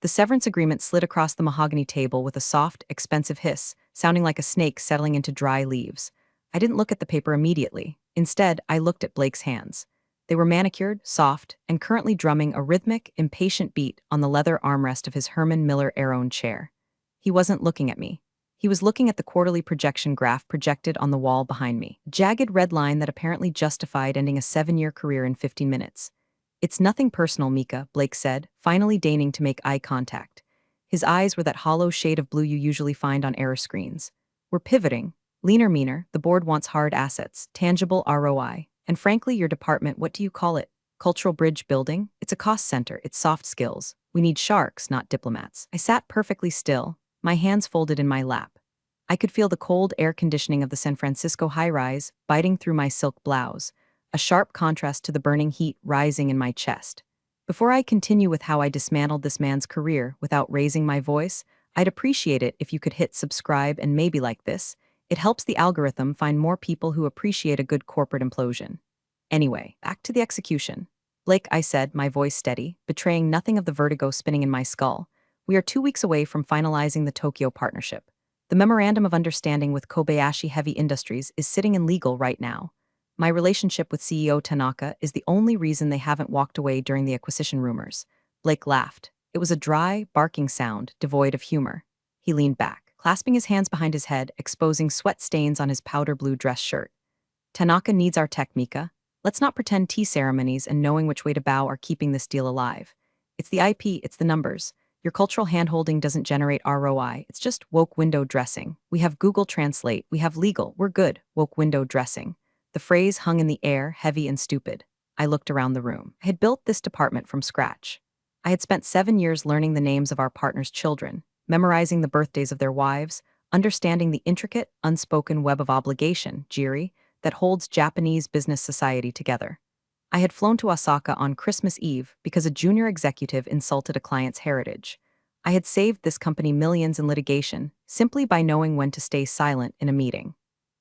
The severance agreement slid across the mahogany table with a soft, expensive hiss, sounding like a snake settling into dry leaves. I didn't look at the paper immediately. Instead, I looked at Blake's hands. They were manicured, soft, and currently drumming a rhythmic, impatient beat on the leather armrest of his Herman Miller Aeron chair. He wasn't looking at me. He was looking at the quarterly projection graph projected on the wall behind me, a jagged red line that apparently justified ending a 7-year career in 15 minutes. It's nothing personal, Mika, Blake said, finally deigning to make eye contact. His eyes were that hollow shade of blue you usually find on error screens. We're pivoting. Leaner meaner, the board wants hard assets, tangible ROI. And frankly, your department, what do you call it? Cultural bridge building? It's a cost center, it's soft skills. We need sharks, not diplomats. I sat perfectly still, my hands folded in my lap. I could feel the cold air conditioning of the San Francisco high-rise biting through my silk blouse, a sharp contrast to the burning heat rising in my chest. Before I continue with how I dismantled this man's career without raising my voice, I'd appreciate it if you could hit subscribe and maybe like this. It helps the algorithm find more people who appreciate a good corporate implosion. Anyway, back to the execution. Blake, I said, my voice steady, betraying nothing of the vertigo spinning in my skull. We are 2 weeks away from finalizing the Tokyo partnership. The Memorandum of Understanding with Kobayashi Heavy Industries is sitting in legal right now. My relationship with CEO Tanaka is the only reason they haven't walked away during the acquisition rumors. Blake laughed. It was a dry, barking sound, devoid of humor. He leaned back, clasping his hands behind his head, exposing sweat stains on his powder blue dress shirt. Tanaka needs our tech, Mika. Let's not pretend tea ceremonies and knowing which way to bow are keeping this deal alive. It's the IP, it's the numbers. Your cultural handholding doesn't generate ROI, it's just woke window dressing. We have Google Translate, we have legal, we're good, woke window dressing. The phrase hung in the air, heavy and stupid. I looked around the room. I had built this department from scratch. I had spent 7 years learning the names of our partners' children, memorizing the birthdays of their wives, understanding the intricate, unspoken web of obligation, jiri, that holds Japanese business society together. I had flown to Osaka on Christmas Eve because a junior executive insulted a client's heritage. I had saved this company millions in litigation simply by knowing when to stay silent in a meeting.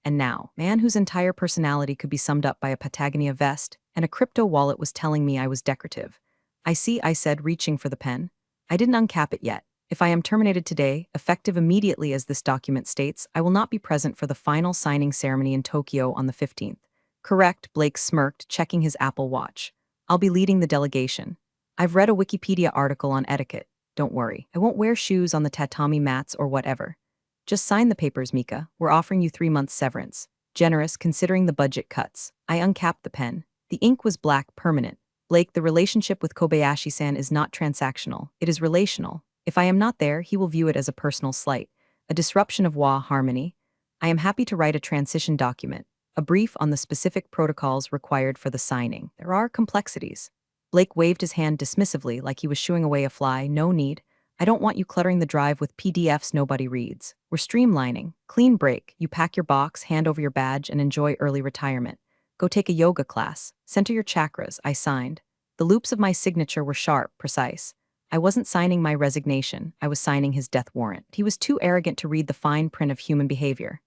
And now, man whose entire personality could be summed up by a Patagonia vest and a crypto wallet was telling me I was decorative. I see, I said, reaching for the pen. I didn't uncap it yet. If I am terminated today, effective immediately as this document states, I will not be present for the final signing ceremony in Tokyo on the 15th. Correct, Blake smirked, checking his Apple Watch. I'll be leading the delegation. I've read a Wikipedia article on etiquette. Don't worry, I won't wear shoes on the tatami mats or whatever. Just sign the papers, Mika. We're offering you 3 months severance. Generous, considering the budget cuts. I uncapped the pen. The ink was black, permanent. Blake, the relationship with Kobayashi-san is not transactional. It is relational. If I am not there, he will view it as a personal slight, a disruption of wa harmony. I am happy to write a transition document, a brief on the specific protocols required for the signing. There are complexities. Blake waved his hand dismissively like he was shooing away a fly. No need. I don't want you cluttering the drive with PDFs nobody reads. We're streamlining. Clean break. You pack your box, hand over your badge, and enjoy early retirement. Go take a yoga class. Center your chakras, I signed. The loops of my signature were sharp, precise. I wasn't signing my resignation, I was signing his death warrant. He was too arrogant to read the fine print of human behavior.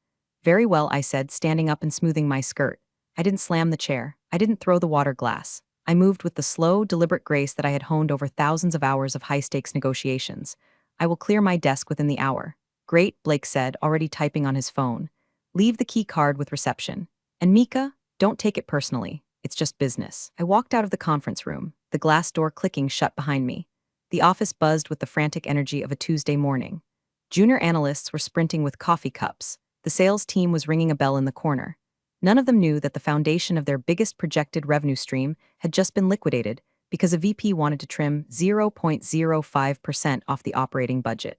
Very well, I said, standing up and smoothing my skirt. I didn't slam the chair. I didn't throw the water glass. I moved with the slow, deliberate grace that I had honed over thousands of hours of high-stakes negotiations. I will clear my desk within the hour. Great, Blake said, already typing on his phone. Leave the key card with reception. And Mika, don't take it personally. It's just business. I walked out of the conference room, the glass door clicking shut behind me. The office buzzed with the frantic energy of a Tuesday morning. Junior analysts were sprinting with coffee cups. The sales team was ringing a bell in the corner. None of them knew that the foundation of their biggest projected revenue stream had just been liquidated because a VP wanted to trim 0.05% off the operating budget.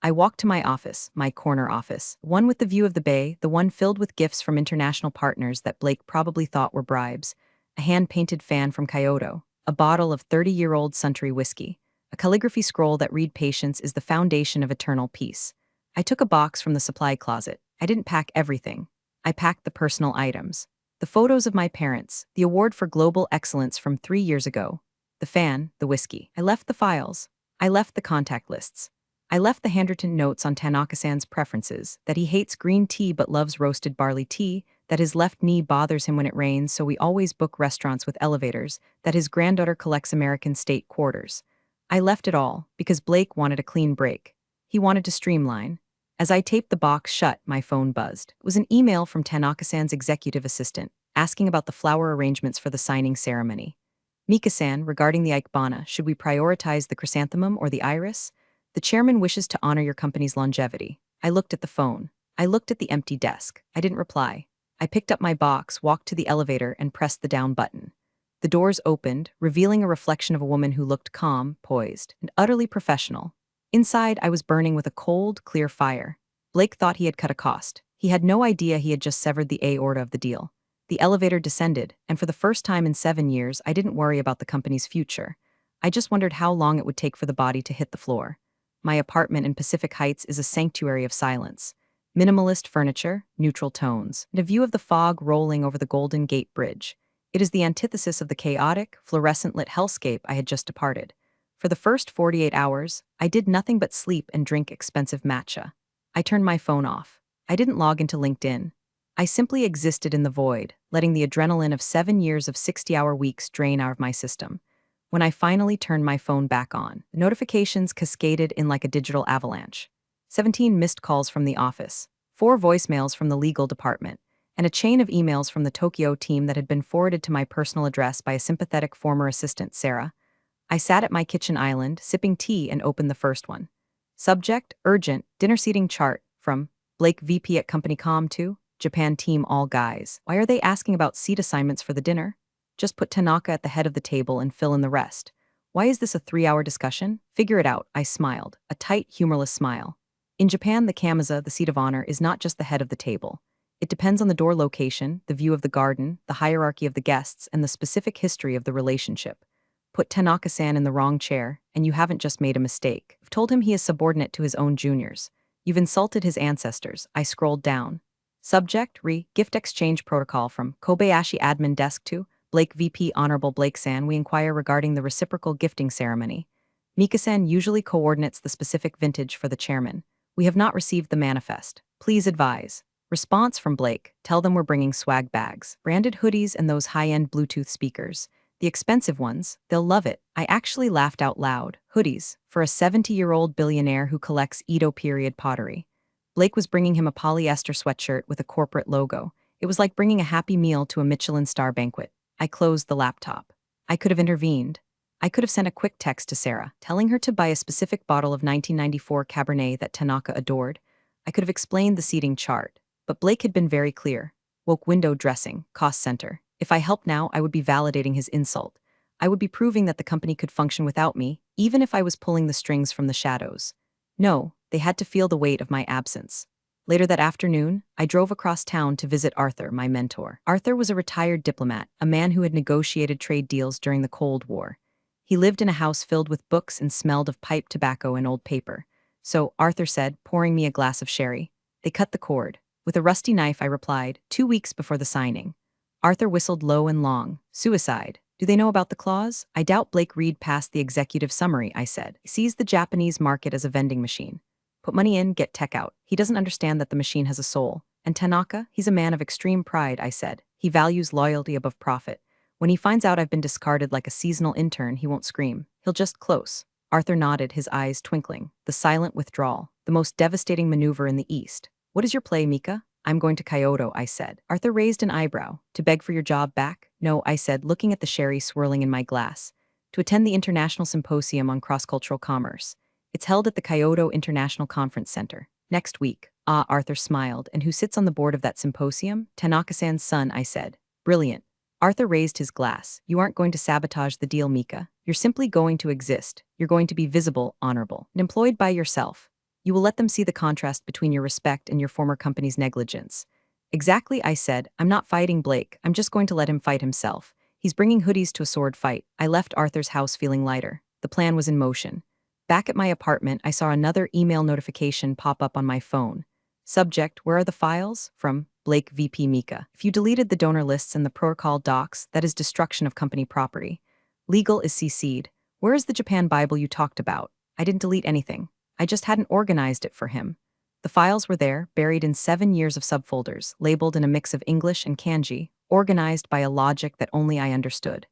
I walked to my office, my corner office, one with the view of the bay, the one filled with gifts from international partners that Blake probably thought were bribes, a hand-painted fan from Kyoto, a bottle of 30-year-old Suntory whiskey, a calligraphy scroll that read patience is the foundation of eternal peace. I took a box from the supply closet. I didn't pack everything. I packed the personal items. The photos of my parents, the award for global excellence from 3 years ago, the fan, the whiskey. I left the files. I left the contact lists. I left the handwritten notes on Tanaka-san's preferences, that he hates green tea but loves roasted barley tea, that his left knee bothers him when it rains so we always book restaurants with elevators, that his granddaughter collects American state quarters. I left it all because Blake wanted a clean break. He wanted to streamline. As I taped the box shut, my phone buzzed. It was an email from Tanaka-san's executive assistant, asking about the flower arrangements for the signing ceremony. Mika-san, regarding the ikebana, should we prioritize the chrysanthemum or the iris? The chairman wishes to honor your company's longevity. I looked at the phone. I looked at the empty desk. I didn't reply. I picked up my box, walked to the elevator, and pressed the down button. The doors opened, revealing a reflection of a woman who looked calm, poised, and utterly professional. Inside, I was burning with a cold, clear fire. Blake thought he had cut a cost. He had no idea he had just severed the aorta of the deal. The elevator descended, and for the first time in 7 years, I didn't worry about the company's future. I just wondered how long it would take for the body to hit the floor. My apartment in Pacific Heights is a sanctuary of silence. Minimalist furniture, neutral tones, and a view of the fog rolling over the Golden Gate Bridge. It is the antithesis of the chaotic, fluorescent-lit hellscape I had just departed. For the first 48 hours, I did nothing but sleep and drink expensive matcha. I turned my phone off. I didn't log into LinkedIn. I simply existed in the void, letting the adrenaline of 7 years of 60-hour weeks drain out of my system. When I finally turned my phone back on, the notifications cascaded in like a digital avalanche. 17 missed calls from the office, 4 voicemails from the legal department, and a chain of emails from the Tokyo team that had been forwarded to my personal address by a sympathetic former assistant, Sarah. I sat at my kitchen island, sipping tea, and opened the first one. Subject, urgent, dinner seating chart, from Blake VP at Company Com to Japan team all guys. Why are they asking about seat assignments for the dinner? Just put Tanaka at the head of the table and fill in the rest. Why is this a 3-hour discussion? Figure it out, I smiled, a tight, humorless smile. In Japan, the kamaza, the seat of honor, is not just the head of the table. It depends on the door location, the view of the garden, the hierarchy of the guests, and the specific history of the relationship. Put Tanaka-san in the wrong chair, and you haven't just made a mistake. You've told him he is subordinate to his own juniors. You've insulted his ancestors. I scrolled down. Subject, gift exchange protocol from Kobayashi admin desk to Blake VP Honorable Blake-san, we inquire regarding the reciprocal gifting ceremony. Mika-san usually coordinates the specific vintage for the chairman. We have not received the manifest. Please advise. Response from Blake, tell them we're bringing swag bags, branded hoodies, and those high-end Bluetooth speakers. The expensive ones, they'll love it. I actually laughed out loud. Hoodies, for a 70-year-old billionaire who collects Edo period pottery. Blake was bringing him a polyester sweatshirt with a corporate logo. It was like bringing a Happy Meal to a Michelin star banquet. I closed the laptop. I could have intervened. I could have sent a quick text to Sarah, telling her to buy a specific bottle of 1994 Cabernet that Tanaka adored. I could have explained the seating chart. But Blake had been very clear. Woke window dressing, cost center. If I helped now, I would be validating his insult. I would be proving that the company could function without me, even if I was pulling the strings from the shadows. No, they had to feel the weight of my absence. Later that afternoon, I drove across town to visit Arthur, my mentor. Arthur was a retired diplomat, a man who had negotiated trade deals during the Cold War. He lived in a house filled with books and smelled of pipe tobacco and old paper. So, Arthur said, pouring me a glass of sherry. They cut the cord. With a rusty knife, I replied, 2 weeks before the signing. Arthur whistled low and long. Suicide. Do they know about the clause? I doubt Blake read past the executive summary, I said. He sees the Japanese market as a vending machine. Put money in, get tech out. He doesn't understand that the machine has a soul. And Tanaka, he's a man of extreme pride, I said. He values loyalty above profit. When he finds out I've been discarded like a seasonal intern, he won't scream. He'll just close. Arthur nodded, his eyes twinkling. The silent withdrawal. The most devastating maneuver in the East. What is your play, Mika? I'm going to Kyoto, I said. Arthur raised an eyebrow. To beg for your job back? No, I said, looking at the sherry swirling in my glass. To attend the International Symposium on Cross-Cultural Commerce. It's held at the Kyoto International Conference Center. Next week. Ah, Arthur smiled. And who sits on the board of that symposium? Tanaka-san's son, I said. Brilliant. Arthur raised his glass. You aren't going to sabotage the deal, Mika. You're simply going to exist. You're going to be visible, honorable, and employed by yourself. You will let them see the contrast between your respect and your former company's negligence. Exactly, I said. I'm not fighting Blake. I'm just going to let him fight himself. He's bringing hoodies to a sword fight. I left Arthur's house feeling lighter. The plan was in motion. Back at my apartment, I saw another email notification pop up on my phone. Subject, where are the files? From Blake VP Mika. If you deleted the donor lists and the protocol docs, that is destruction of company property. Legal is CC'd. Where is the Japan Bible you talked about? I didn't delete anything. I just hadn't organized it for him. The files were there, buried in 7 years of subfolders, labeled in a mix of English and kanji, organized by a logic that only I understood.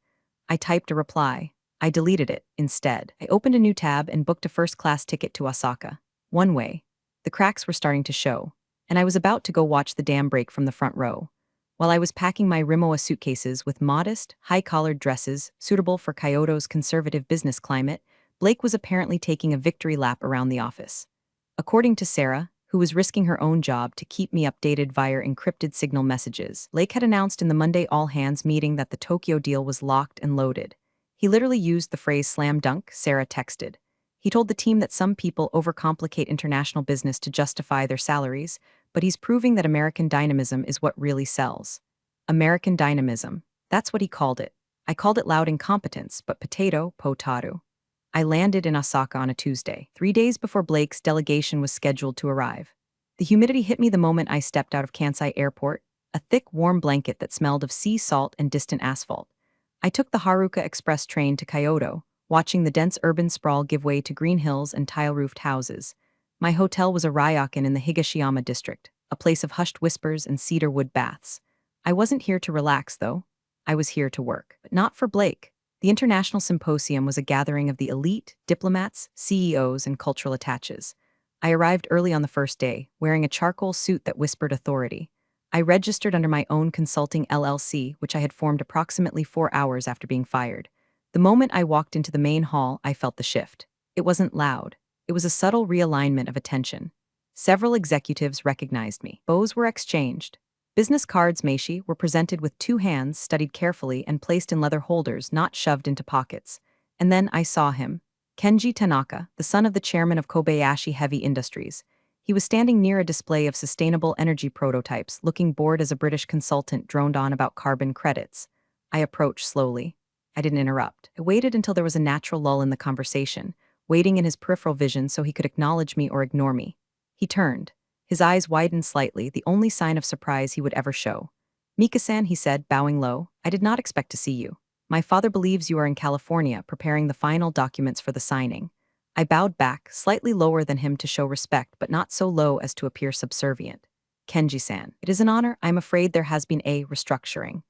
I typed a reply. I deleted it, instead. I opened a new tab and booked a first-class ticket to Osaka. One way. The cracks were starting to show, and I was about to go watch the dam break from the front row. While I was packing my Rimowa suitcases with modest, high-collared dresses suitable for Kyoto's conservative business climate, Blake was apparently taking a victory lap around the office. According to Sarah, who was risking her own job to keep me updated via encrypted signal messages, Blake had announced in the Monday all-hands meeting that the Tokyo deal was locked and loaded. He literally used the phrase slam dunk, Sarah texted. He told the team that some people overcomplicate international business to justify their salaries, but he's proving that American dynamism is what really sells. American dynamism. That's what he called it. I called it loud incompetence, but potato. I landed in Osaka on a Tuesday, 3 days before Blake's delegation was scheduled to arrive. The humidity hit me the moment I stepped out of Kansai Airport, a thick, warm blanket that smelled of sea salt and distant asphalt. I took the Haruka Express train to Kyoto, watching the dense urban sprawl give way to green hills and tile-roofed houses. My hotel was a ryokan in the Higashiyama district, a place of hushed whispers and cedar wood baths. I wasn't here to relax, though. I was here to work. But not for Blake. The International Symposium was a gathering of the elite, diplomats, CEOs, and cultural attaches. I arrived early on the first day, wearing a charcoal suit that whispered authority. I registered under my own consulting LLC, which I had formed approximately 4 hours after being fired. The moment I walked into the main hall, I felt the shift. It wasn't loud. It was a subtle realignment of attention. Several executives recognized me. Bows were exchanged. Business cards, Meishi, were presented with 2 hands studied carefully and placed in leather holders, not shoved into pockets. And then I saw him. Kenji Tanaka, the son of the chairman of Kobayashi Heavy Industries. He was standing near a display of sustainable energy prototypes, looking bored as a British consultant droned on about carbon credits. I approached slowly. I didn't interrupt. I waited until there was a natural lull in the conversation, waiting in his peripheral vision so he could acknowledge me or ignore me. He turned. His eyes widened slightly, the only sign of surprise he would ever show. "Mika-san," he said, bowing low, "I did not expect to see you. My father believes you are in California preparing the final documents for the signing." I bowed back, slightly lower than him to show respect, but not so low as to appear subservient. "Kenji-san, it is an honor. I'm afraid there has been a restructuring.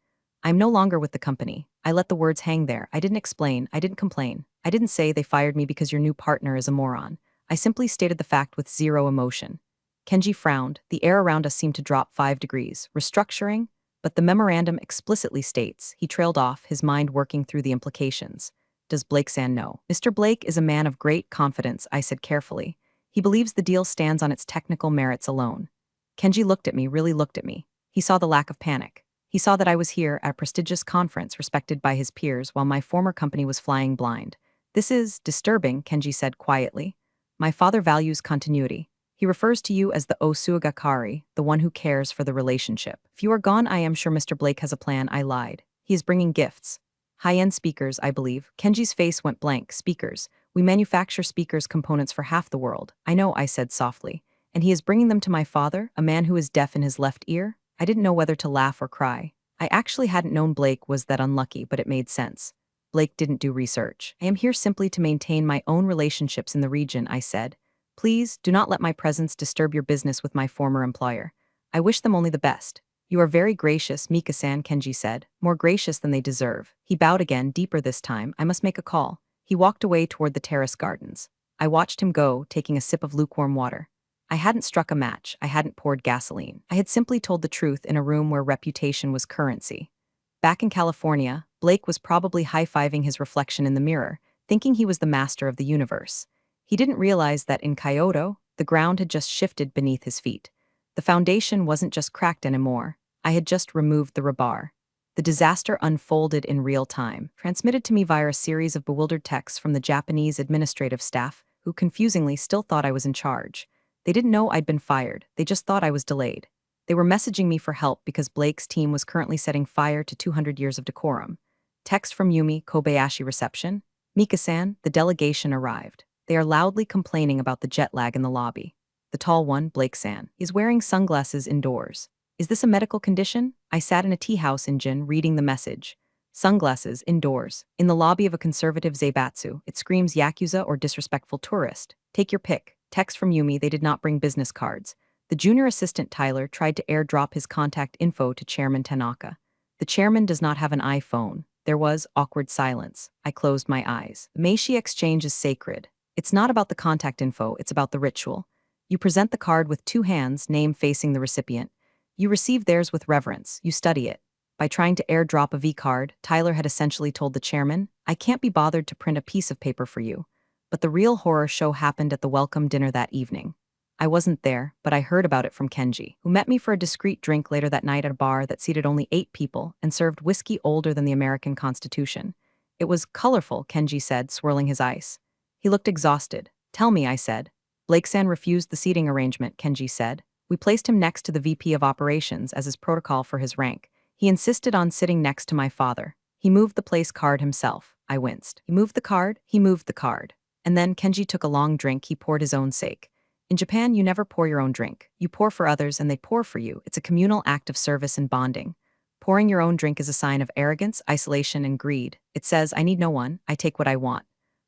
I'm no longer with the company." I let the words hang there. I didn't explain. I didn't complain. I didn't say they fired me because your new partner is a moron. I simply stated the fact with zero emotion. Kenji frowned. The air around us seemed to drop 5 degrees. Restructuring? But the memorandum explicitly states. He trailed off, his mind working through the implications. Does Blake-san know? Mr. Blake is a man of great confidence, I said carefully. He believes the deal stands on its technical merits alone. Kenji looked at me, really looked at me. He saw the lack of panic. He saw that I was here at a prestigious conference respected by his peers while my former company was flying blind. "This is disturbing," Kenji said quietly. "My father values continuity. He refers to you as the Osuagakari, the one who cares for the relationship. If you are gone, I am sure Mr. Blake has a plan." I lied. "He is bringing gifts. High-end speakers, I believe." Kenji's face went blank. "Speakers. We manufacture speakers components for half the world." "I know," I said softly. "And he is bringing them to my father, a man who is deaf in his left ear?" I didn't know whether to laugh or cry. I actually hadn't known Blake was that unlucky, but it made sense. Blake didn't do research. "I am here simply to maintain my own relationships in the region," I said. "Please, do not let my presence disturb your business with my former employer. I wish them only the best." "You are very gracious, Mika-san," Kenji said. "More gracious than they deserve." He bowed again, deeper this time. "I must make a call." He walked away toward the terrace gardens. I watched him go, taking a sip of lukewarm water. I hadn't struck a match. I hadn't poured gasoline. I had simply told the truth in a room where reputation was currency. Back in California, Blake was probably high-fiving his reflection in the mirror, thinking he was the master of the universe. He didn't realize that in Kyoto, the ground had just shifted beneath his feet. The foundation wasn't just cracked anymore. I had just removed the rebar. The disaster unfolded in real time, transmitted to me via a series of bewildered texts from the Japanese administrative staff, who confusingly still thought I was in charge. They didn't know I'd been fired. They just thought I was delayed. They were messaging me for help because Blake's team was currently setting fire to 200 years of decorum. Text from Yumi, Kobayashi reception. "Mika-san, the delegation arrived. They are loudly complaining about the jet lag in the lobby." The tall one, Blake-san, is wearing sunglasses indoors. "Is this a medical condition?" I sat in a tea house in Jin reading the message. Sunglasses, indoors. In the lobby of a conservative Zaibatsu, it screams Yakuza or disrespectful tourist. Take your pick. Text from Yumi, they did not bring business cards. The junior assistant Tyler tried to airdrop his contact info to Chairman Tanaka. The chairman does not have an iPhone. There was awkward silence. I closed my eyes. The Meiji exchange is sacred. It's not about the contact info, it's about the ritual. You present the card with two hands, name facing the recipient. You receive theirs with reverence. You study it. By trying to airdrop a V card, Tyler had essentially told the chairman, I can't be bothered to print a piece of paper for you. But the real horror show happened at the welcome dinner that evening. I wasn't there, but I heard about it from Kenji, who met me for a discreet drink later that night at a bar that seated only 8 people and served whiskey older than the American Constitution. It was colorful, Kenji said, swirling his ice. He looked exhausted. Tell me, I said. Blake-san refused the seating arrangement, Kenji said. We placed him next to the VP of Operations as is protocol for his rank. He insisted on sitting next to my father. He moved the place card himself. I winced. He moved the card? He moved the card. And then Kenji took a long drink. He poured his own sake. In Japan, you never pour your own drink. You pour for others and they pour for you. It's a communal act of service and bonding. Pouring your own drink is a sign of arrogance, isolation, and greed. It says, I need no one, I take what I want.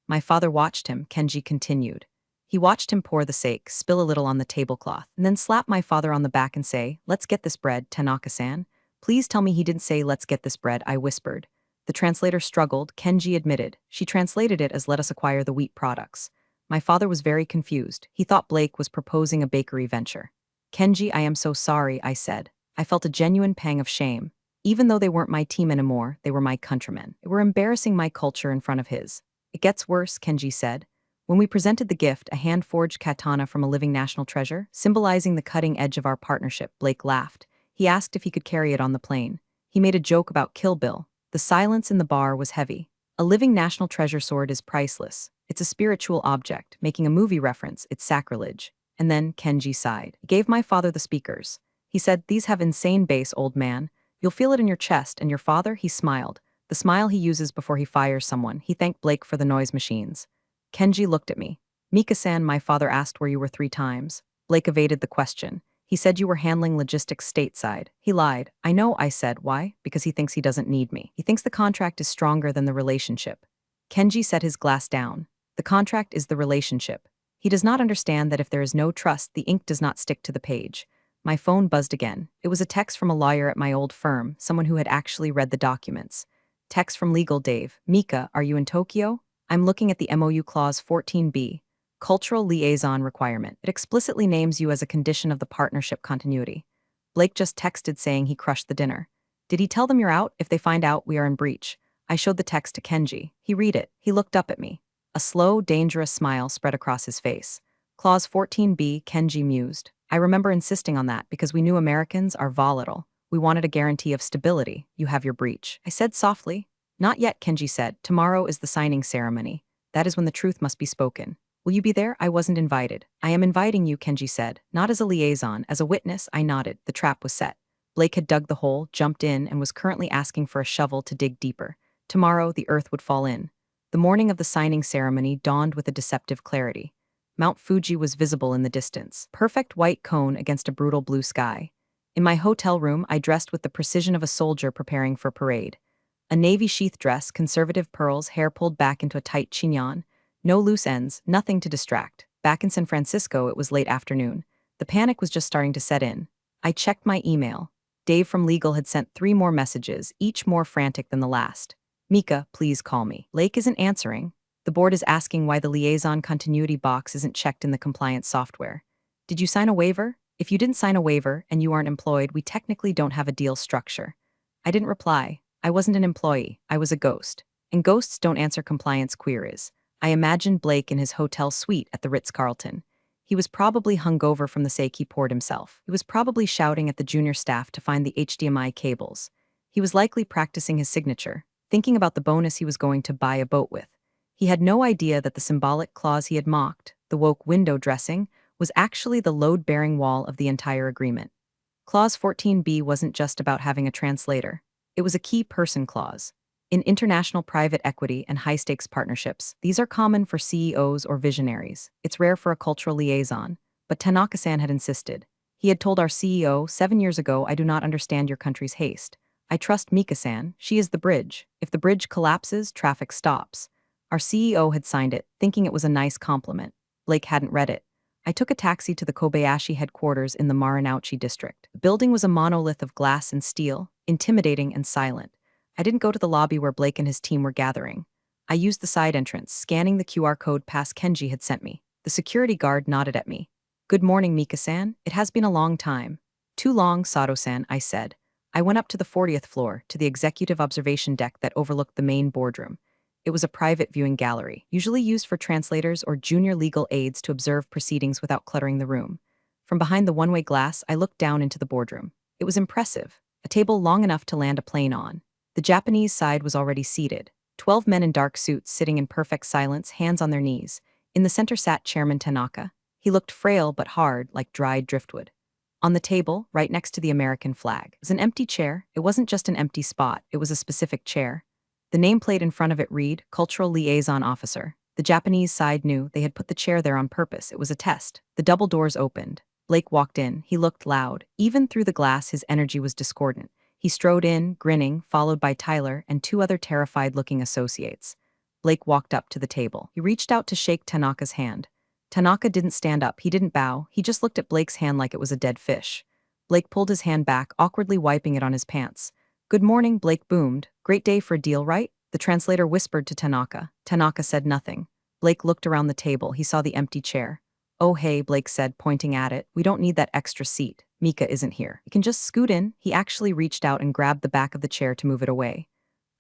My father watched him, Kenji continued. He watched him pour the sake, spill a little on the tablecloth, and then slap my father on the back and say, let's get this bread, Tanaka-san. Please tell me he didn't say, let's get this bread, I whispered. The translator struggled, Kenji admitted. She translated it as let us acquire the wheat products. My father was very confused. He thought Blake was proposing a bakery venture. Kenji, I am so sorry, I said. I felt a genuine pang of shame. Even though they weren't my team anymore, they were my countrymen. They were embarrassing my culture in front of his. It gets worse, Kenji said. When we presented the gift, a hand-forged katana from a living national treasure, symbolizing the cutting edge of our partnership, Blake laughed. He asked if he could carry it on the plane. He made a joke about Kill Bill. The silence in the bar was heavy. A living national treasure sword is priceless. It's a spiritual object, making a movie reference, it's sacrilege. And then Kenji sighed. He gave my father the speakers. He said, these have insane bass, old man. You'll feel it in your chest, and your father, he smiled. The smile he uses before he fires someone. He thanked Blake for the noise machines. Kenji looked at me. Mika-san, my father asked where you were 3 times. Blake evaded the question. He said you were handling logistics stateside. He lied. I know, I said. Why? Because he thinks he doesn't need me. He thinks the contract is stronger than the relationship. Kenji set his glass down. The contract is the relationship. He does not understand that if there is no trust, the ink does not stick to the page. My phone buzzed again. It was a text from a lawyer at my old firm, someone who had actually read the documents. Text from Legal Dave. Mika, are you in Tokyo? I'm looking at the MOU Clause 14B. Cultural Liaison Requirement. It explicitly names you as a condition of the partnership continuity. Blake just texted saying he crushed the dinner. Did he tell them you're out? If they find out, we are in breach. I showed the text to Kenji. He read it. He looked up at me. A slow, dangerous smile spread across his face. Clause 14B, Kenji mused. I remember insisting on that because we knew Americans are volatile. We wanted a guarantee of stability. You have your breach. I said softly. Not yet, Kenji said. Tomorrow is the signing ceremony. That is when the truth must be spoken. Will you be there? I wasn't invited. I am inviting you, Kenji said. Not as a liaison, as a witness, I nodded. The trap was set. Blake had dug the hole, jumped in, and was currently asking for a shovel to dig deeper. Tomorrow, the earth would fall in. The morning of the signing ceremony dawned with a deceptive clarity. Mount Fuji was visible in the distance, perfect white cone against a brutal blue sky. In my hotel room, I dressed with the precision of a soldier preparing for parade. A navy sheath dress, conservative pearls, hair pulled back into a tight chignon. No loose ends, nothing to distract. Back in San Francisco, it was late afternoon. The panic was just starting to set in. I checked my email. Dave from Legal had sent 3 more messages, each more frantic than the last. Mika, please call me. Lake isn't answering. The board is asking why the liaison continuity box isn't checked in the compliance software. Did you sign a waiver? If you didn't sign a waiver and you aren't employed, we technically don't have a deal structure. I didn't reply. I wasn't an employee. I was a ghost. And ghosts don't answer compliance queries. I imagined Blake in his hotel suite at the Ritz-Carlton. He was probably hungover from the sake he poured himself. He was probably shouting at the junior staff to find the HDMI cables. He was likely practicing his signature, thinking about the bonus he was going to buy a boat with. He had no idea that the symbolic clause he had mocked, the woke window dressing, was actually the load-bearing wall of the entire agreement. Clause 14B wasn't just about having a translator. It was a key person clause. In international private equity and high-stakes partnerships, these are common for CEOs or visionaries. It's rare for a cultural liaison, but Tanaka-san had insisted. He had told our CEO 7 years ago, I do not understand your country's haste. I trust Mika-san. She is the bridge. If the bridge collapses, traffic stops. Our CEO had signed it, thinking it was a nice compliment. Blake hadn't read it. I took a taxi to the Kobayashi headquarters in the Marinauchi district. The building was a monolith of glass and steel, intimidating and silent. I didn't go to the lobby where Blake and his team were gathering. I used the side entrance, scanning the QR code pass Kenji had sent me. The security guard nodded at me. Good morning, Mika-san. It has been a long time. Too long, Sato-san, I said. I went up to the 40th floor, to the executive observation deck that overlooked the main boardroom. It was a private viewing gallery, usually used for translators or junior legal aides to observe proceedings without cluttering the room. From behind the one-way glass, I looked down into the boardroom. It was impressive, a table long enough to land a plane on. The Japanese side was already seated. 12 men in dark suits sitting in perfect silence, hands on their knees. In the center sat Chairman Tanaka. He looked frail but hard, like dried driftwood. On the table, right next to the American flag, was an empty chair. It wasn't just an empty spot, it was a specific chair. The nameplate in front of it read, Cultural Liaison Officer. The Japanese side knew they had put the chair there on purpose. It was a test. The double doors opened. Blake walked in. He looked loud. Even through the glass, his energy was discordant. He strode in, grinning, followed by Tyler and two other terrified-looking associates. Blake walked up to the table. He reached out to shake Tanaka's hand. Tanaka didn't stand up. He didn't bow. He just looked at Blake's hand like it was a dead fish. Blake pulled his hand back, awkwardly wiping it on his pants. Good morning, Blake boomed. Great day for a deal, right? The translator whispered to Tanaka. Tanaka said nothing. Blake looked around the table. He saw the empty chair. Oh hey, Blake said, pointing at it. We don't need that extra seat. Mika isn't here. You can just scoot in. He actually reached out and grabbed the back of the chair to move it away.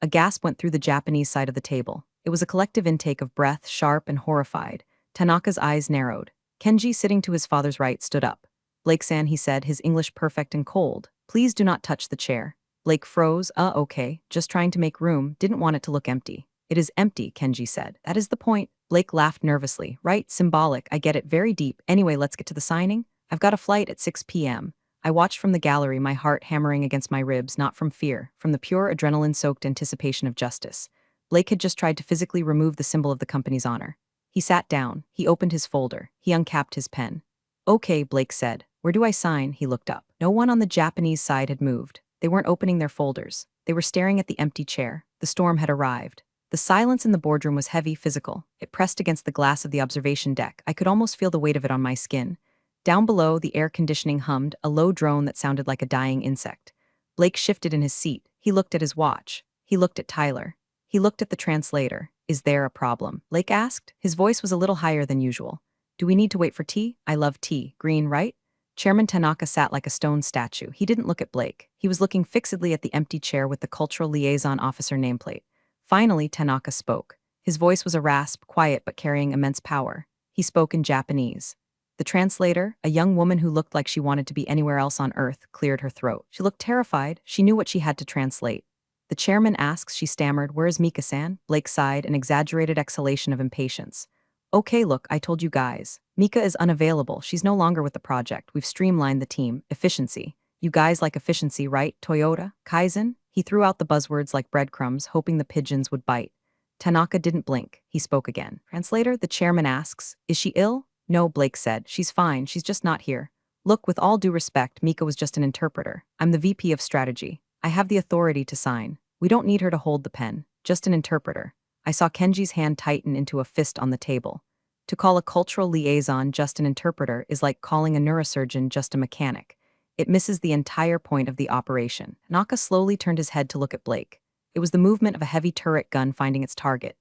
A gasp went through the Japanese side of the table. It was a collective intake of breath, sharp and horrified. Tanaka's eyes narrowed. Kenji, sitting to his father's right, stood up. Blake-san, he said, his English perfect and cold. Please do not touch the chair. Blake froze. Okay, just trying to make room, didn't want it to look empty. It is empty, Kenji said. That is the point. Blake laughed nervously. Right, symbolic, I get it, very deep. Anyway, let's get to the signing. I've got a flight at 6 p.m. I watched from the gallery, my heart hammering against my ribs, not from fear, from the pure adrenaline-soaked anticipation of justice. Blake had just tried to physically remove the symbol of the company's honor. He sat down. He opened his folder. He uncapped his pen. Okay, Blake said. Where do I sign? He looked up. No one on the Japanese side had moved. They weren't opening their folders. They were staring at the empty chair. The storm had arrived. The silence in the boardroom was heavy, physical. It pressed against the glass of the observation deck. I could almost feel the weight of it on my skin. Down below, the air conditioning hummed, a low drone that sounded like a dying insect. Blake shifted in his seat. He looked at his watch. He looked at Tyler. He looked at the translator. Is there a problem? Blake asked. His voice was a little higher than usual. Do we need to wait for tea? I love tea. Green, right? Chairman Tanaka sat like a stone statue. He didn't look at Blake. He was looking fixedly at the empty chair with the Cultural Liaison Officer nameplate. Finally, Tanaka spoke. His voice was a rasp, quiet but carrying immense power. He spoke in Japanese. The translator, a young woman who looked like she wanted to be anywhere else on Earth, cleared her throat. She looked terrified. She knew what she had to translate. The chairman asks, she stammered, where is Mika-san? Blake sighed, an exaggerated exhalation of impatience. Okay, look, I told you guys. Mika is unavailable. She's no longer with the project. We've streamlined the team. Efficiency. You guys like efficiency, right? Toyota? Kaizen? He threw out the buzzwords like breadcrumbs, hoping the pigeons would bite. Tanaka didn't blink. He spoke again. Translator, the chairman asks, is she ill? No, Blake said. She's fine. She's just not here. Look, with all due respect, Mika was just an interpreter. I'm the VP of strategy. I have the authority to sign. We don't need her to hold the pen. Just an interpreter. I saw Kenji's hand tighten into a fist on the table. To call a cultural liaison just an interpreter is like calling a neurosurgeon just a mechanic. It misses the entire point of the operation. Naka slowly turned his head to look at Blake. It was the movement of a heavy turret gun finding its target.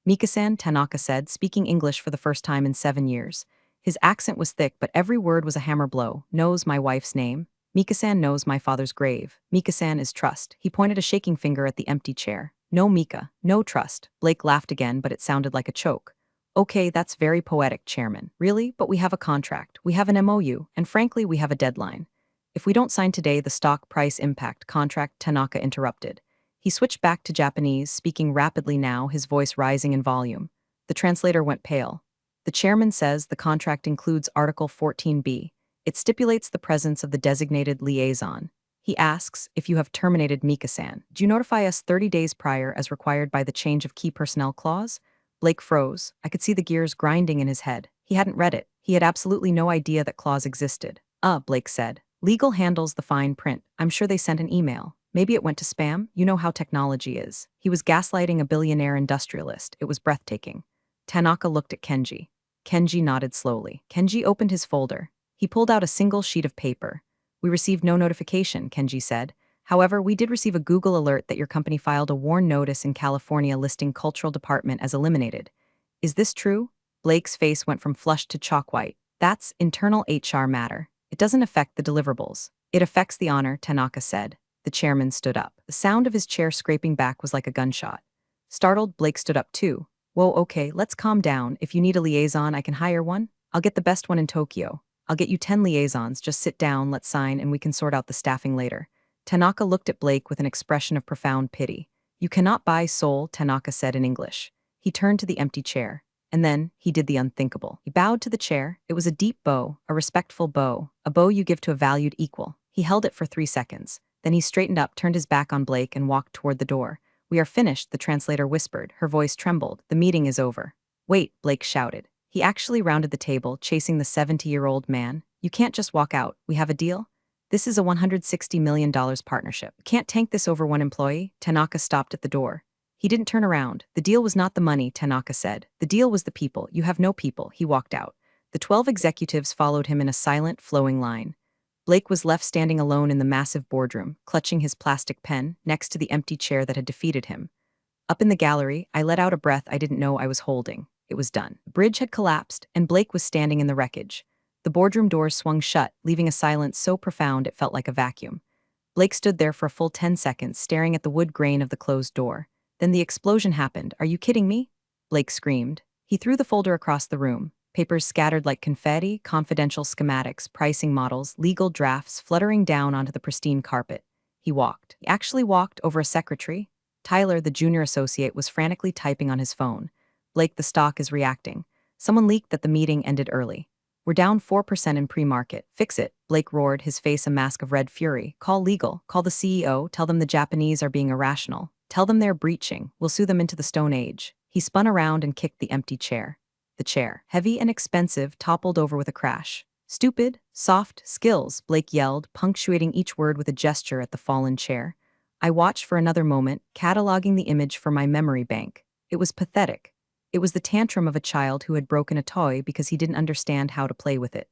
Mika-san, Tanaka said, speaking English for the first time in 7 years. His accent was thick, but every word was a hammer blow. Knows my wife's name. Mika-san knows my father's grave. Mika-san is trust. He pointed a shaking finger at the empty chair. No Mika, no trust. Blake laughed again, but it sounded like a choke. Okay, that's very poetic, Chairman. Really? But we have a contract. We have an MOU, and frankly, we have a deadline. If we don't sign today, the stock price impact contract, Tanaka interrupted. He switched back to Japanese, speaking rapidly now, his voice rising in volume. The translator went pale. The chairman says the contract includes Article 14b. It stipulates the presence of the designated liaison. He asks if you have terminated Mika-san. Do you notify us 30 days prior as required by the change of key personnel clause? Blake froze. I could see the gears grinding in his head. He hadn't read it. He had absolutely no idea that clause existed. Blake said. Legal handles the fine print. I'm sure they sent an email. Maybe it went to spam. You know how technology is. He was gaslighting a billionaire industrialist. It was breathtaking. Tanaka looked at Kenji. Kenji nodded slowly. Kenji opened his folder. He pulled out a single sheet of paper. We received no notification, Kenji said. However, we did receive a Google alert that your company filed a WARN notice in California listing cultural department as eliminated. Is this true? Blake's face went from flushed to chalk white. That's internal HR matter. It doesn't affect the deliverables. It affects the honor, Tanaka said. The chairman stood up. The sound of his chair scraping back was like a gunshot. Startled, Blake stood up too. Whoa, okay, let's calm down. If you need a liaison, I can hire one. I'll get the best one in Tokyo. I'll get you 10 liaisons. Just sit down, let's sign, and we can sort out the staffing later. Tanaka looked at Blake with an expression of profound pity. You cannot buy soul, Tanaka said in English. He turned to the empty chair. And then, he did the unthinkable. He bowed to the chair. It was a deep bow, a respectful bow, a bow you give to a valued equal. He held it for 3 seconds. Then he straightened up, turned his back on Blake, and walked toward the door. We are finished, the translator whispered. Her voice trembled. The meeting is over. Wait, Blake shouted. He actually rounded the table, chasing the 70-year-old man. You can't just walk out. We have a deal? This is a $160 million partnership. Can't tank this over one employee? Tanaka stopped at the door. He didn't turn around. The deal was not the money, Tanaka said. The deal was the people. You have no people. He walked out. The 12 executives followed him in a silent, flowing line. Blake was left standing alone in the massive boardroom, clutching his plastic pen, next to the empty chair that had defeated him. Up in the gallery, I let out a breath I didn't know I was holding. It was done. The bridge had collapsed, and Blake was standing in the wreckage. The boardroom doors swung shut, leaving a silence so profound it felt like a vacuum. Blake stood there for a full 10 seconds, staring at the wood grain of the closed door. Then the explosion happened. Are you kidding me? Blake screamed. He threw the folder across the room. Papers scattered like confetti, confidential schematics, pricing models, legal drafts fluttering down onto the pristine carpet. He walked. He actually walked over a secretary. Tyler, the junior associate, was frantically typing on his phone. Blake, the stock is reacting. Someone leaked that the meeting ended early. We're down 4% in pre-market. Fix it, Blake roared, his face a mask of red fury. Call legal. Call the CEO. Tell them the Japanese are being irrational. Tell them they're breaching. We'll sue them into the Stone Age. He spun around and kicked the empty chair. The chair, heavy and expensive, toppled over with a crash. Stupid, soft, skills, Blake yelled, punctuating each word with a gesture at the fallen chair. I watched for another moment, cataloging the image for my memory bank. It was pathetic. It was the tantrum of a child who had broken a toy because he didn't understand how to play with it.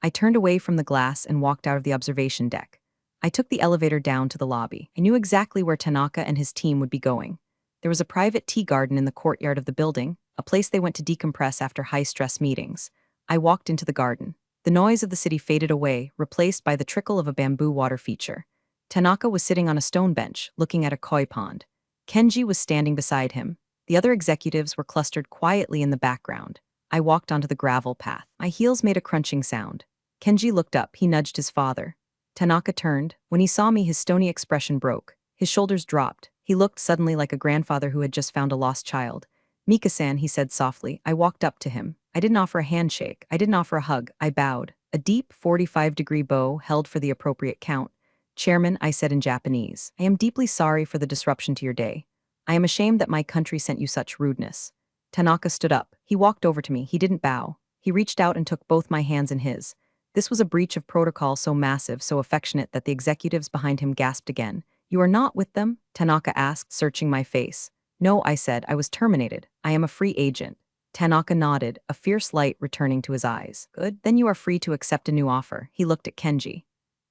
I turned away from the glass and walked out of the observation deck. I took the elevator down to the lobby. I knew exactly where Tanaka and his team would be going. There was a private tea garden in the courtyard of the building, a place they went to decompress after high-stress meetings. I walked into the garden. The noise of the city faded away, replaced by the trickle of a bamboo water feature. Tanaka was sitting on a stone bench, looking at a koi pond. Kenji was standing beside him. The other executives were clustered quietly in the background. I walked onto the gravel path. My heels made a crunching sound. Kenji looked up. He nudged his father. Tanaka turned. When he saw me, his stony expression broke. His shoulders dropped. He looked suddenly like a grandfather who had just found a lost child. Mika-san, he said softly. I walked up to him. I didn't offer a handshake. I didn't offer a hug. I bowed. A deep 45-degree bow held for the appropriate count. Chairman, I said in Japanese, I am deeply sorry for the disruption to your day. I am ashamed that my country sent you such rudeness. Tanaka stood up. He walked over to me. He didn't bow. He reached out and took both my hands in his. This was a breach of protocol so massive, so affectionate that the executives behind him gasped again. You are not with them? Tanaka asked, searching my face. No, I said. I was terminated. I am a free agent. Tanaka nodded, a fierce light returning to his eyes. Good. Then you are free to accept a new offer. He looked at Kenji.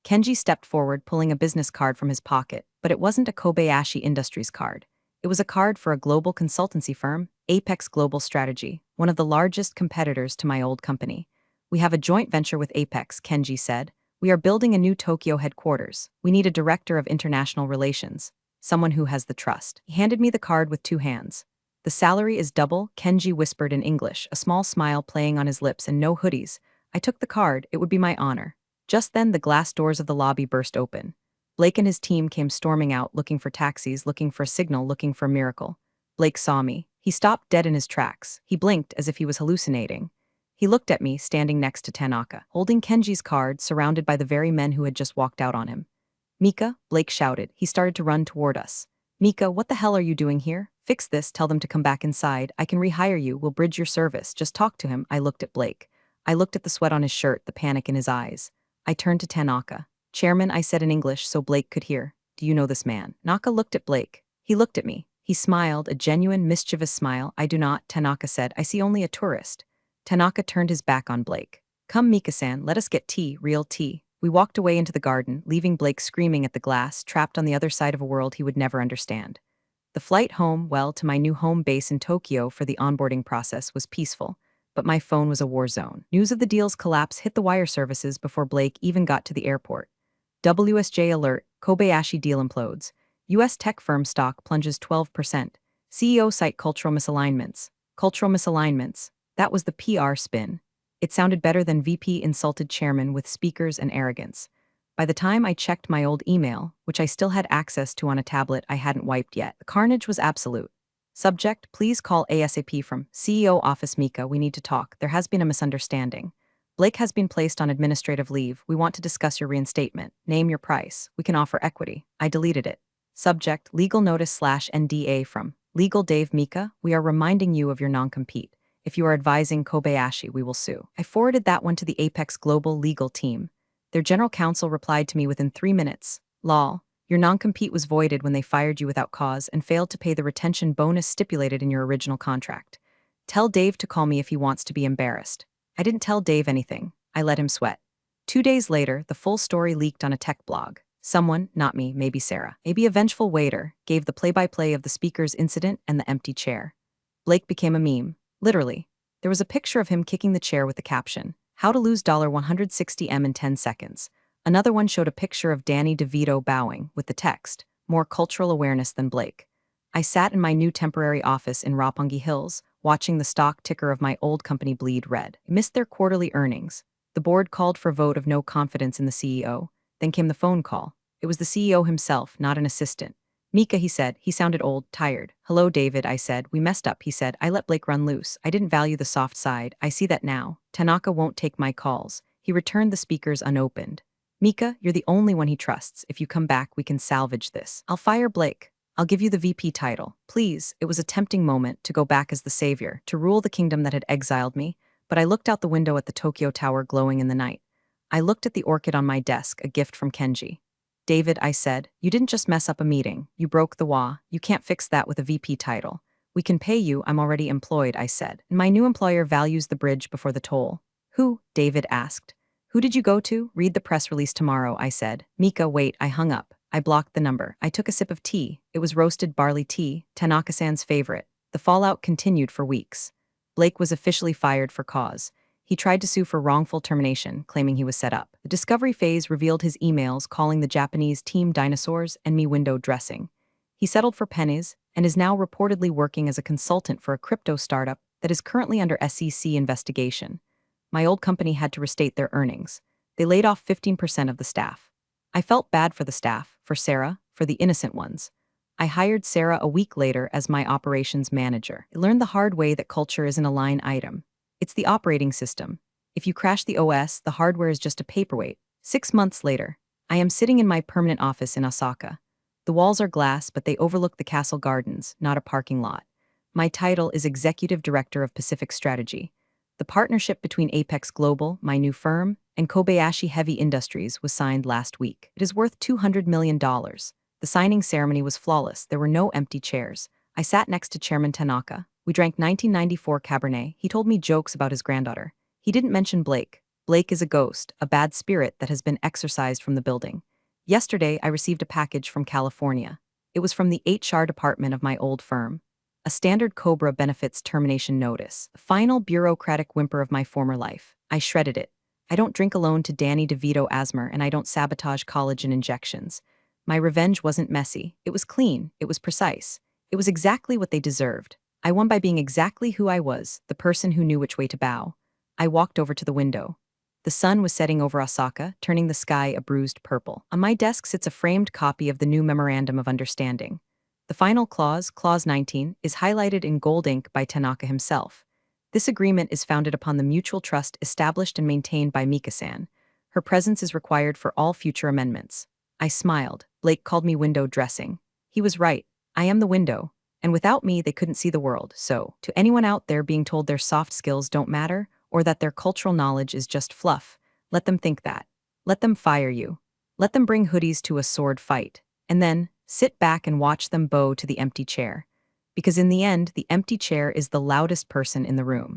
Kenji stepped forward, pulling a business card from his pocket, but it wasn't a Kobayashi Industries card. It was a card for a global consultancy firm, Apex Global Strategy, one of the largest competitors to my old company. We have a joint venture with Apex, Kenji said. We are building a new Tokyo headquarters. We need a director of international relations, someone who has the trust. He handed me the card with 2 hands. The salary is double, Kenji whispered in English, a small smile playing on his lips, and no hoodies. I took the card. It would be my honor. Just then, the glass doors of the lobby burst open. Blake and his team came storming out, looking for taxis, looking for a signal, looking for a miracle. Blake saw me. He stopped dead in his tracks. He blinked as if he was hallucinating. He looked at me, standing next to Tanaka, holding Kenji's card, surrounded by the very men who had just walked out on him. Mika, Blake shouted. He started to run toward us. Mika, what the hell are you doing here? Fix this, tell them to come back inside. I can rehire you, we'll bridge your service. Just talk to him. I looked at Blake. I looked at the sweat on his shirt, the panic in his eyes. I turned to Tanaka. Chairman, I said in English so Blake could hear. Do you know this man? Naka looked at Blake. He looked at me. He smiled, a genuine, mischievous smile. I do not, Tanaka said. I see only a tourist. Tanaka turned his back on Blake. Come, Mika-san, let us get tea, real tea. We walked away into the garden, leaving Blake screaming at the glass, trapped on the other side of a world he would never understand. The flight home, well, to my new home base in Tokyo for the onboarding process was peaceful, but my phone was a war zone. News of the deal's collapse hit the wire services before Blake even got to the airport. WSJ alert, Kobayashi deal implodes. U.S. tech firm stock plunges 12%. CEO cite cultural misalignments. Cultural misalignments. That was the PR spin. It sounded better than VP insulted chairman with speakers and arrogance. By the time I checked my old email, which I still had access to on a tablet I hadn't wiped yet, the carnage was absolute. Subject, please call ASAP from CEO office. Mika, we need to talk. There has been a misunderstanding. Blake has been placed on administrative leave. We want to discuss your reinstatement. Name your price. We can offer equity. I deleted it. Subject, legal notice/NDA from Legal Dave. Mika, we are reminding you of your non-compete. If you are advising Kobayashi, we will sue. I forwarded that one to the Apex Global legal team. Their general counsel replied to me within 3 minutes. Lol, your non-compete was voided when they fired you without cause and failed to pay the retention bonus stipulated in your original contract. Tell Dave to call me if he wants to be embarrassed. I didn't tell Dave anything. I let him sweat. 2 days later, the full story leaked on a tech blog. Someone, not me, maybe Sarah, maybe a vengeful waiter, gave the play-by-play of the speaker's incident and the empty chair. Blake became a meme. Literally. There was a picture of him kicking the chair with the caption, "How to lose $160M in 10 seconds." Another one showed a picture of Danny DeVito bowing, with the text, "More cultural awareness than Blake." I sat in my new temporary office in Roppongi Hills, watching the stock ticker of my old company bleed red. I missed their quarterly earnings. The board called for a vote of no confidence in the CEO. Then came the phone call. It was the CEO himself, not an assistant. Mika, he said. He sounded old, tired. Hello, David, I said. We messed up, he said. I let Blake run loose. I didn't value the soft side. I see that now. Tanaka won't take my calls. He returned the speakers unopened. Mika, you're the only one he trusts. If you come back, we can salvage this. I'll fire Blake. I'll give you the VP title. Please, it was a tempting moment to go back as the savior, to rule the kingdom that had exiled me, but I looked out the window at the Tokyo Tower glowing in the night. I looked at the orchid on my desk, a gift from Kenji. David, I said, you didn't just mess up a meeting. You broke the law. You can't fix that with a VP title. We can pay you. I'm already employed, I said. My new employer values the bridge before the toll. Who? David asked. Who did you go to? Read the press release tomorrow, I said. Mika, wait, I hung up. I blocked the number. I took a sip of tea. It was roasted barley tea, Tanaka-san's favorite. The fallout continued for weeks. Blake was officially fired for cause. He tried to sue for wrongful termination, claiming he was set up. The discovery phase revealed his emails calling the Japanese team dinosaurs and me window dressing. He settled for pennies and is now reportedly working as a consultant for a crypto startup that is currently under SEC investigation. My old company had to restate their earnings. They laid off 15% of the staff. I felt bad for the staff, for Sarah, for the innocent ones. I hired Sarah a week later as my operations manager. I learned the hard way that culture isn't a line item. It's the operating system. If you crash the OS, the hardware is just a paperweight. 6 months later, I am sitting in my permanent office in Osaka. The walls are glass, but they overlook the castle gardens, not a parking lot. My title is Executive Director of Pacific Strategy. The partnership between Apex Global, my new firm, and Kobayashi Heavy Industries was signed last week. It is worth $200 million. The signing ceremony was flawless. There were no empty chairs. I sat next to Chairman Tanaka. We drank 1994 Cabernet. He told me jokes about his granddaughter. He didn't mention Blake. Blake is a ghost, a bad spirit that has been exorcised from the building. Yesterday, I received a package from California. It was from the HR department of my old firm. A standard Cobra benefits termination notice. The final bureaucratic whimper of my former life. I shredded it. I don't drink alone to Danny DeVito asthma, and I don't sabotage collagen injections. My revenge wasn't messy. It was clean. It was precise. It was exactly what they deserved. I won by being exactly who I was, the person who knew which way to bow. I walked over to the window. The sun was setting over Osaka, turning the sky a bruised purple. On my desk sits a framed copy of the new Memorandum of Understanding. The final clause, Clause 19, is highlighted in gold ink by Tanaka himself. This agreement is founded upon the mutual trust established and maintained by Mika-san. Her presence is required for all future amendments. I smiled. Blake called me window dressing. He was right. I am the window. And without me, they couldn't see the world. So, to anyone out there being told their soft skills don't matter, or that their cultural knowledge is just fluff, let them think that. Let them fire you. Let them bring hoodies to a sword fight. And then, sit back and watch them bow to the empty chair. Because in the end, the empty chair is the loudest person in the room.